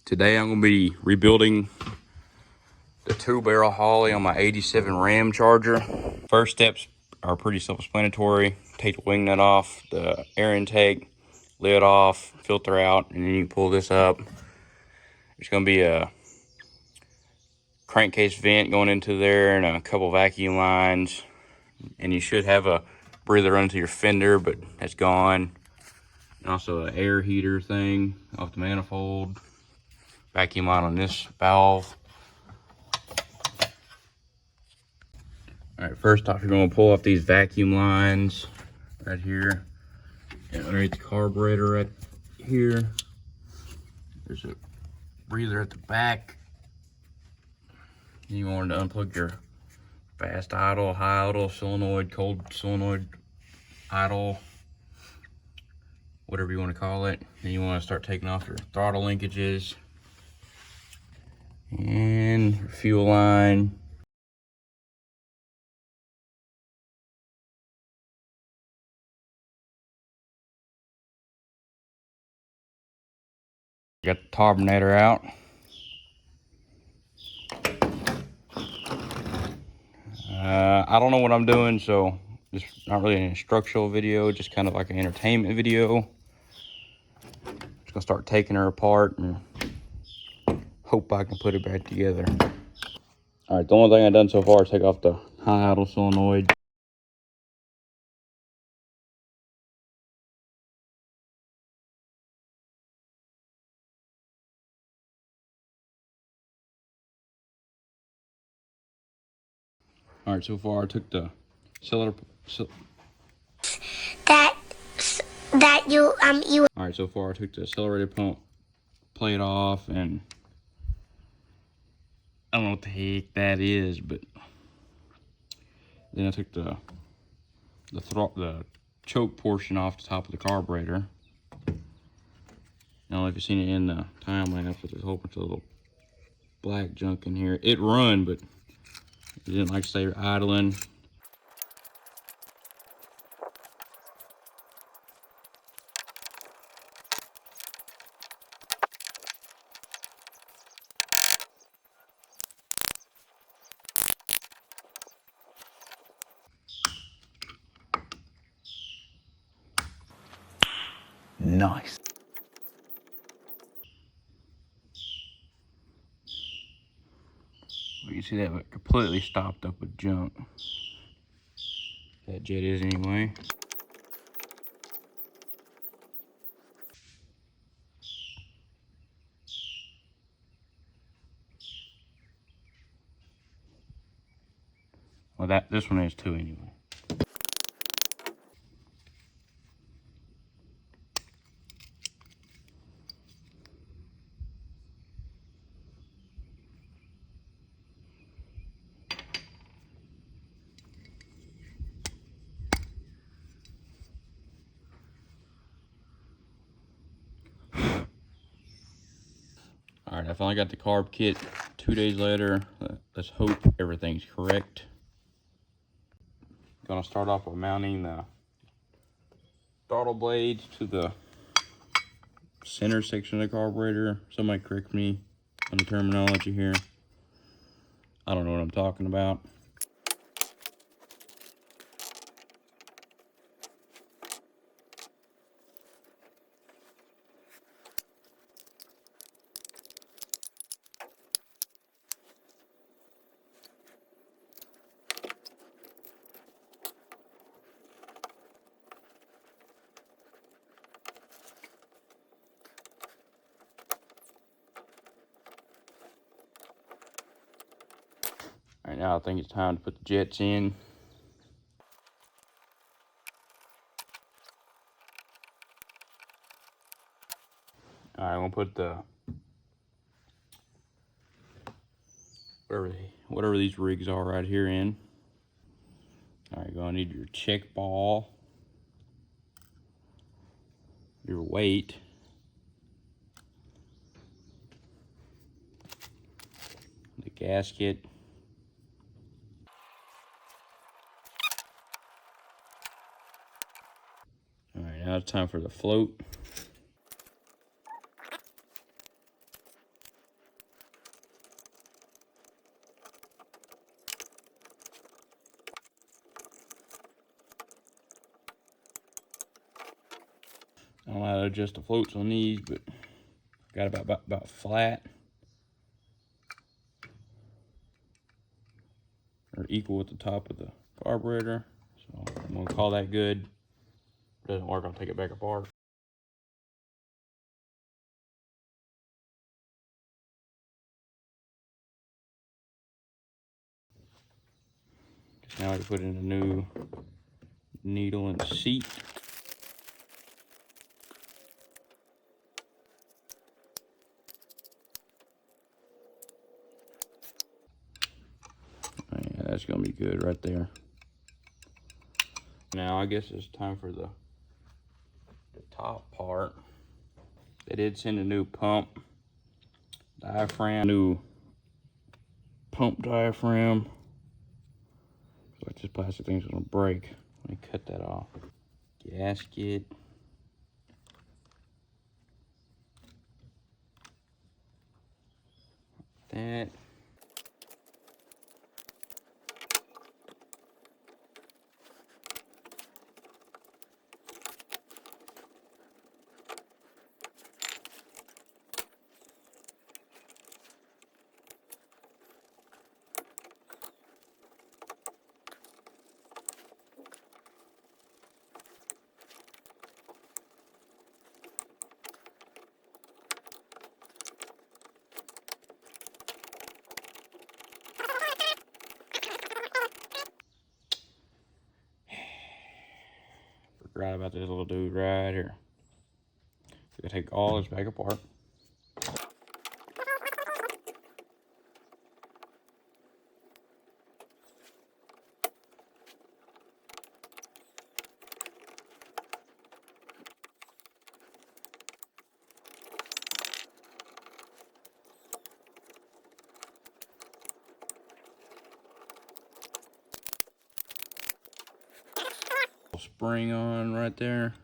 Today I'm going to be rebuilding the 2-barrel Holley on my 87 Ramcharger. First steps are pretty self-explanatory. Take the wing nut off, the air intake, lid off, filter out, and then you can pull this up. There's going to be a crankcase vent going into there and a couple vacuum lines. And you should have a breather run to your fender, but that's gone. And also an air heater thing off the manifold. Vacuum line on this valve. All right, first off, you're going to pull off these vacuum lines right here. And underneath the carburetor right here. There's a breather at the back. You want to unplug your fast idle, high idle, solenoid, cold solenoid, idle, whatever you want to call it. Then you want to start taking off your throttle linkages and your fuel line. Got the carbonator out. I don't know what I'm doing, so it's not really an instructional video, just kind of like an entertainment video. Just gonna start taking her apart and hope I can put it back together. All right, the only thing I've done so far is take off the high idle solenoid. All right, so far I took the cylinder. All right, so far I took the accelerator pump plate off, and I don't know what the heck that is, but then I took the choke portion off the top of the carburetor. I don't know if you've seen it in the time lapse, but there's a whole bunch of little black junk in here. It run, but it didn't like stay idling. Nice. Well, you see that completely stopped up with junk. That jet is anyway. Well, this one is too anyway. All right, I finally got the carb kit 2 days later. Let's hope everything's correct. Gonna start off with mounting the throttle blades to the center section of the carburetor. Somebody correct me on the terminology here. I don't know what I'm talking about. All right, now I think it's time to put the jets in. All right, I'm gonna put the whatever these rigs are right here in. All right, you're gonna need your check ball, your weight, the gasket. All right, now it's time for the float. don't know how to adjust the floats on these, but got about flat or equal with the top of the carburetor. So I'm gonna call that good. If it doesn't work, I'll take it back apart. Now I put in a new needle and seat. Yeah, that's gonna be good right there. Now I guess it's time for the top part. They did send a new pump diaphragm, new pump diaphragm. So like this plastic thing's gonna break. Let me cut that off. Gasket. That. Forgot about this little dude right here. So I take all this back apart. Spring on right there.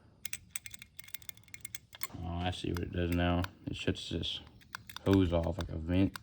Oh, I see what it does now. It shuts this hose off like a vent.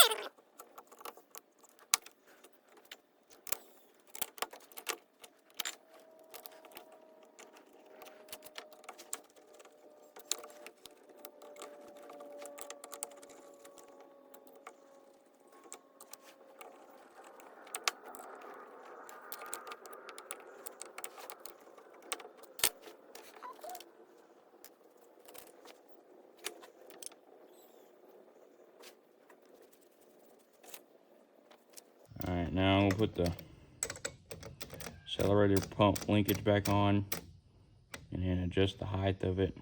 All right, now we'll put the accelerator pump linkage back on and then adjust the height of it.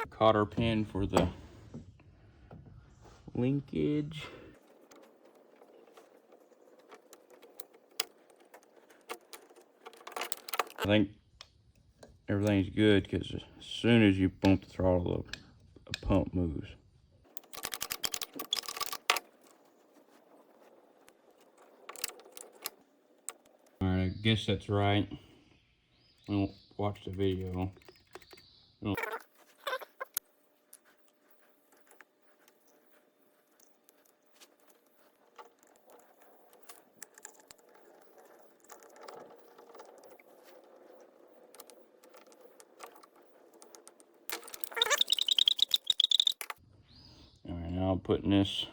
Cotter pin for the linkage. I think everything's good because as soon as you bump the throttle, the pump moves. All right, I guess that's right. We'll watch the video. All right, now I'm putting this.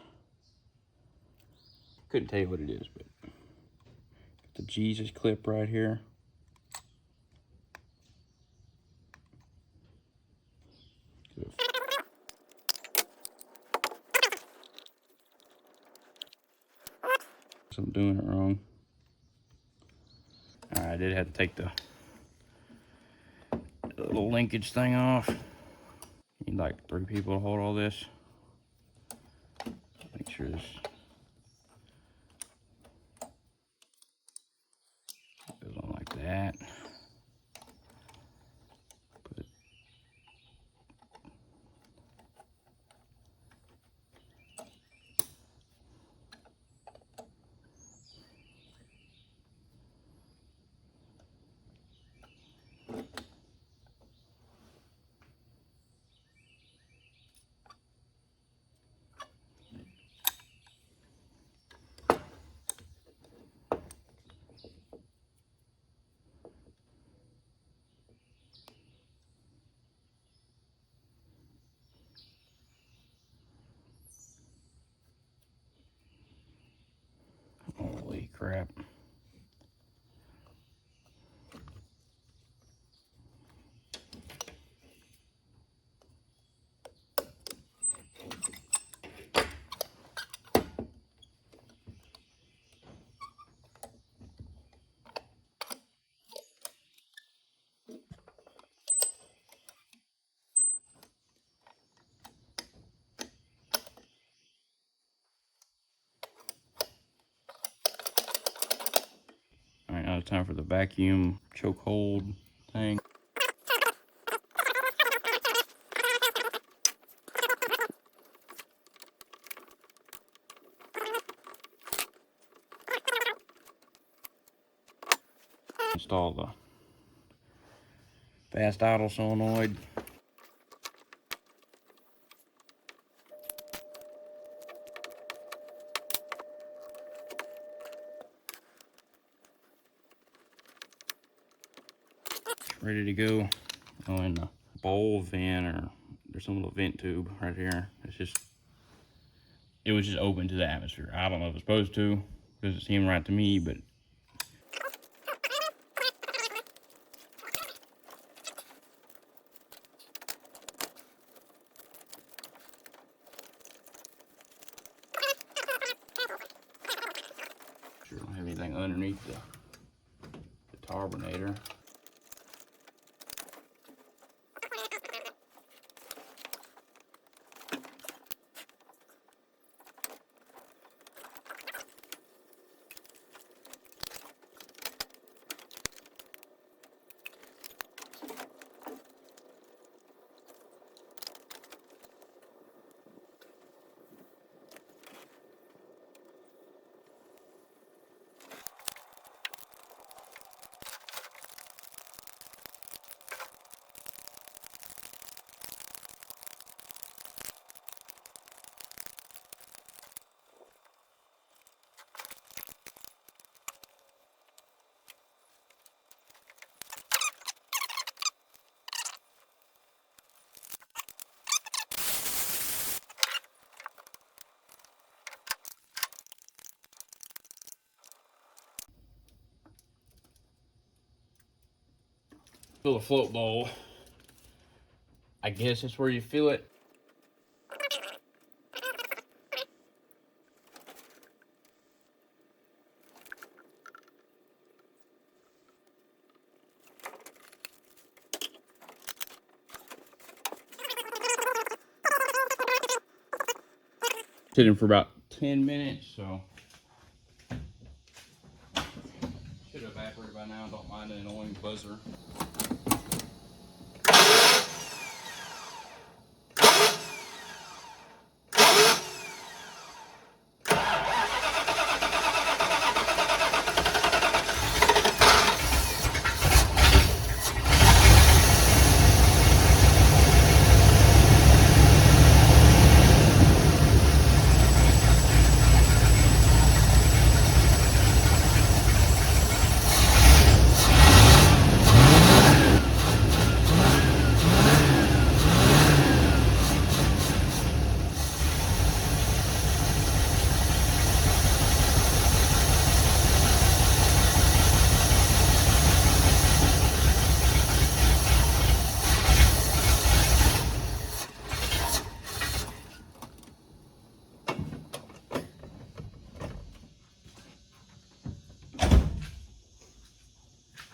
Couldn't tell you what it is, but the Jesus clip right here. So I'm doing it wrong. All right, I did have to take the little linkage thing off. Need like 3 people to hold all this. Make sure this goes on like that. Put it. crap. All right, now it's time for the vacuum choke hold thing. Install the fast idle solenoid. Ready to go. Oh, and the bowl vent, or there's some little vent tube right here. It was just open to the atmosphere. I don't know if it's supposed to, because it seemed right to me, but sure don't have anything underneath the carbonator. Feel a float bowl. I guess that's where you feel it. Sitting for about 10 minutes, so should have evaporated by now. Don't mind the annoying buzzer.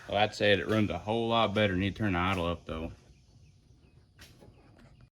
Well, I'd say it runs a whole lot better. Need to turn the idle up though.